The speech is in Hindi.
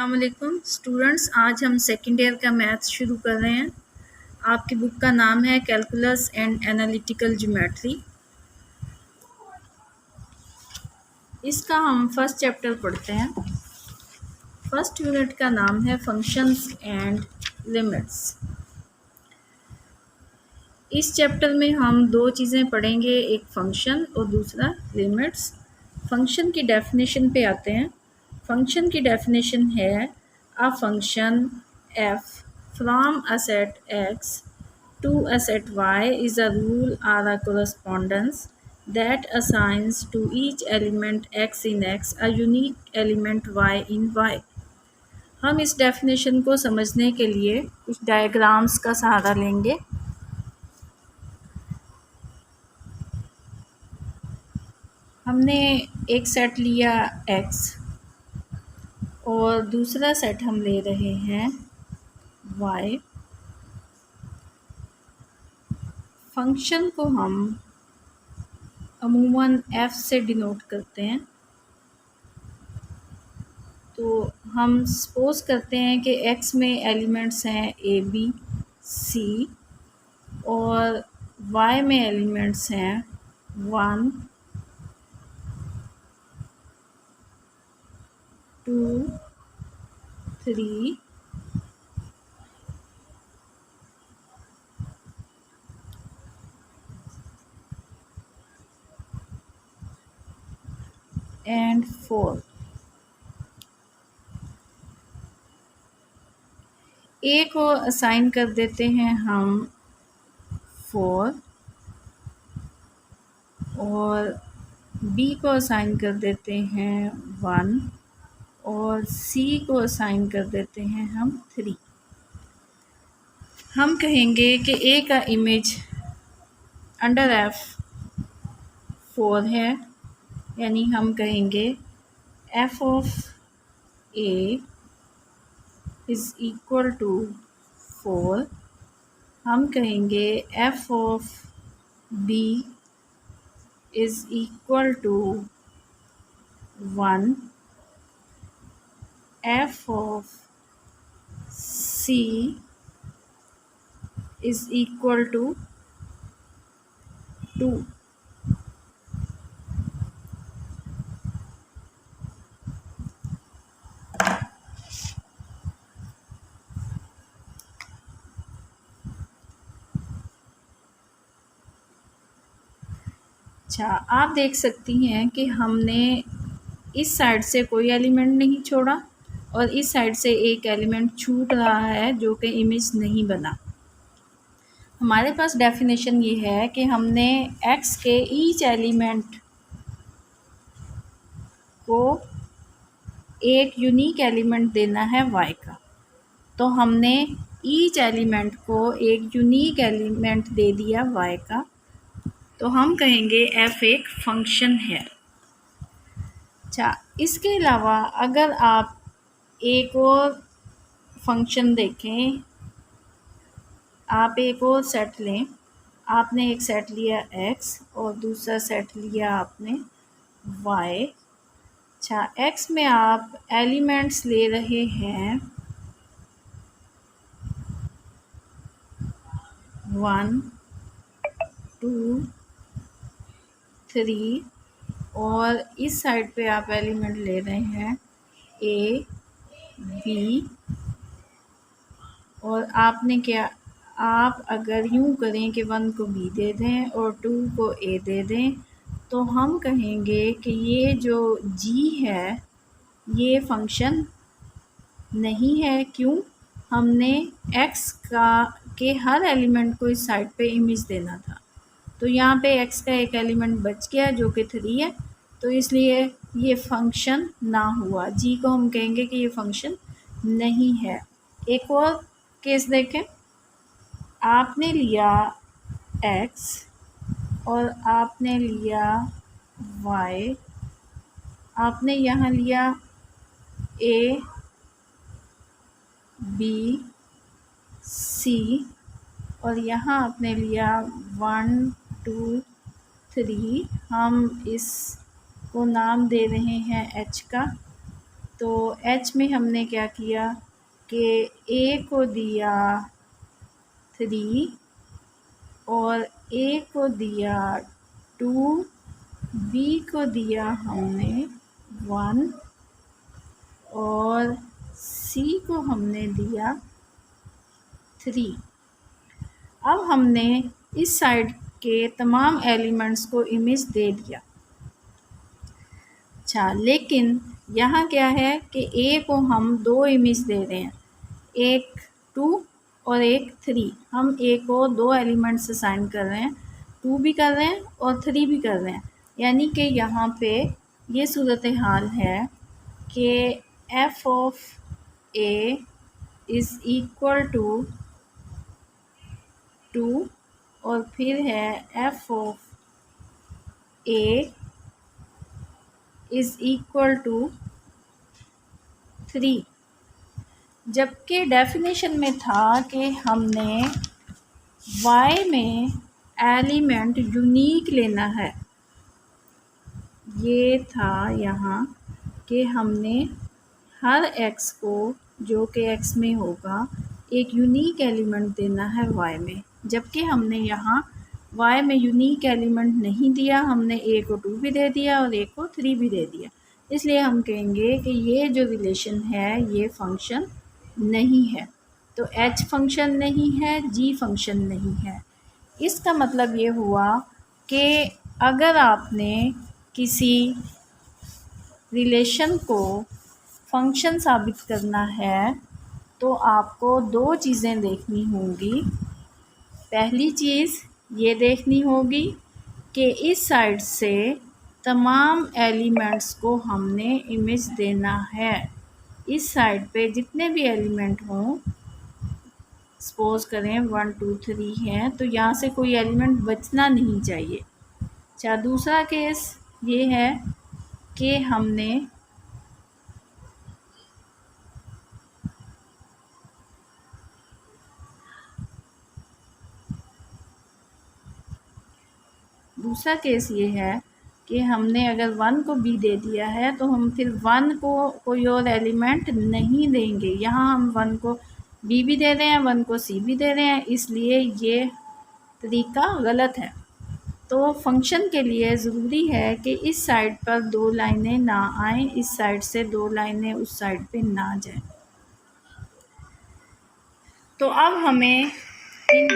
अस्सलामुअलैकुम स्टूडेंट्स, आज हम सेकेंड ईयर का मैथ्स शुरू कर रहे हैं। आपकी बुक का नाम है कैलकुलस एंड एनालिटिकल ज्योमेट्री। इसका हम फर्स्ट चैप्टर पढ़ते हैं। फर्स्ट यूनिट का नाम है फंक्शंस एंड लिमिट्स। इस चैप्टर में हम दो चीज़ें पढ़ेंगे, एक फंक्शन और दूसरा लिमिट्स। फंक्शन की डेफिनेशन पे आते हैं। फंक्शन की डेफिनेशन है a function f from a set x to a set y is a rule or a correspondence that assigns to each element x in x a unique element y in y। हम इस डेफिनेशन को समझने के लिए कुछ डायग्राम्स का सहारा लेंगे। हमने एक सेट लिया x और दूसरा सेट हम ले रहे हैं y। फंक्शन को हम अमूमन f से डिनोट करते हैं। तो हम सपोज करते हैं कि x में एलिमेंट्स हैं a b c और y में एलिमेंट्स हैं 1 2 3 एंड 4। a को असाइन कर देते हैं हम 4 और b को असाइन कर देते हैं 1 और c को असाइन कर देते हैं हम 3। हम कहेंगे कि a का इमेज अंडर f 4 है, यानी हम कहेंगे f of a is equal to 4। हम कहेंगे f of b is equal to 1। f of c is equal to 2। अच्छा, आप देख सकती हैं कि हमने इस साइड से कोई एलिमेंट नहीं छोड़ा और इस साइड से एक एलिमेंट छूट रहा है जो कि इमेज नहीं बना। हमारे पास डेफिनेशन ये है कि हमने x के ईच एलिमेंट को एक यूनिक एलिमेंट देना है y का। तो हमने ईच एलिमेंट को एक यूनिक एलिमेंट दे दिया y का, तो हम कहेंगे f एक फंक्शन है। अच्छा, इसके अलावा अगर आप एक और फंक्शन देखें, आप एक और सेट लें। आपने एक सेट लिया x और दूसरा सेट लिया आपने y। अच्छा, x में आप एलिमेंट्स ले रहे हैं 1 2 3 और इस साइड पे आप एलिमेंट ले रहे हैं a b। और आपने क्या, आप अगर यूँ करें कि 1 को b दे दें और 2 को a दे दें, तो हम कहेंगे कि ये जो g है ये फंक्शन नहीं है। क्यों? हमने x के हर एलिमेंट को इस साइड पे इमेज देना था, तो यहाँ पे x का एक एलिमेंट बच गया जो कि 3 है, तो इसलिए ये फंक्शन ना हुआ। g को हम कहेंगे कि ये फंक्शन नहीं है। एक और केस देखें। आपने लिया x और आपने लिया y। आपने यहाँ लिया a b c और यहाँ आपने लिया 1 2 3। हम इसको नाम दे रहे हैं h का। तो h में हमने क्या किया कि a को दिया 3 और a को दिया 2, b को दिया हमने 1 और c को हमने दिया 3। अब हमने इस साइड के तमाम एलिमेंट्स को इमेज दे दिया। अच्छा, लेकिन यहाँ क्या है कि a को हम 2 इमेज दे रहे हैं, एक 2 और एक 3। हम a को 2 एलिमेंट्स असाइन कर रहे हैं, 2 भी कर रहे हैं और 3 भी कर रहे हैं। यानी कि यहाँ पे ये सूरत हाल है कि f of a is equal to 2 और फिर है f of a is equal to 3। जबकि डेफिनेशन में था कि हमने y में एलिमेंट यूनिक लेना है। ये था यहाँ कि हमने हर x को जो कि x में होगा एक यूनिक एलिमेंट देना है y में, जबकि हमने यहाँ y में यूनिक एलिमेंट नहीं दिया। हमने a को 2 भी दे दिया और a को 3 भी दे दिया। इसलिए हम कहेंगे कि ये जो रिलेशन है ये फंक्शन नहीं है। तो h फंक्शन नहीं है, g फंक्शन नहीं है। इसका मतलब ये हुआ कि अगर आपने किसी रिलेशन को फंक्शन साबित करना है तो आपको 2 चीज़ें देखनी होंगी। पहली चीज़ ये देखनी होगी कि इस साइड से तमाम एलिमेंट्स को हमने इमेज देना है। इस साइड पे जितने भी एलिमेंट हों, सपोज़ करें 1 2 3 हैं, तो यहाँ से कोई एलिमेंट बचना नहीं चाहिए। अच्छा, दूसरा केस ये है कि हमने अगर 1 को b दे दिया है तो हम फिर 1 को कोई और एलिमेंट नहीं देंगे। यहाँ हम 1 को b भी दे रहे हैं, 1 को c भी दे रहे हैं, इसलिए ये तरीका गलत है। तो फंक्शन के लिए ज़रूरी है कि इस साइड पर 2 लाइनें ना आएँ, इस साइड से 2 लाइनें उस साइड पे ना जाएं। तो अब हमें इन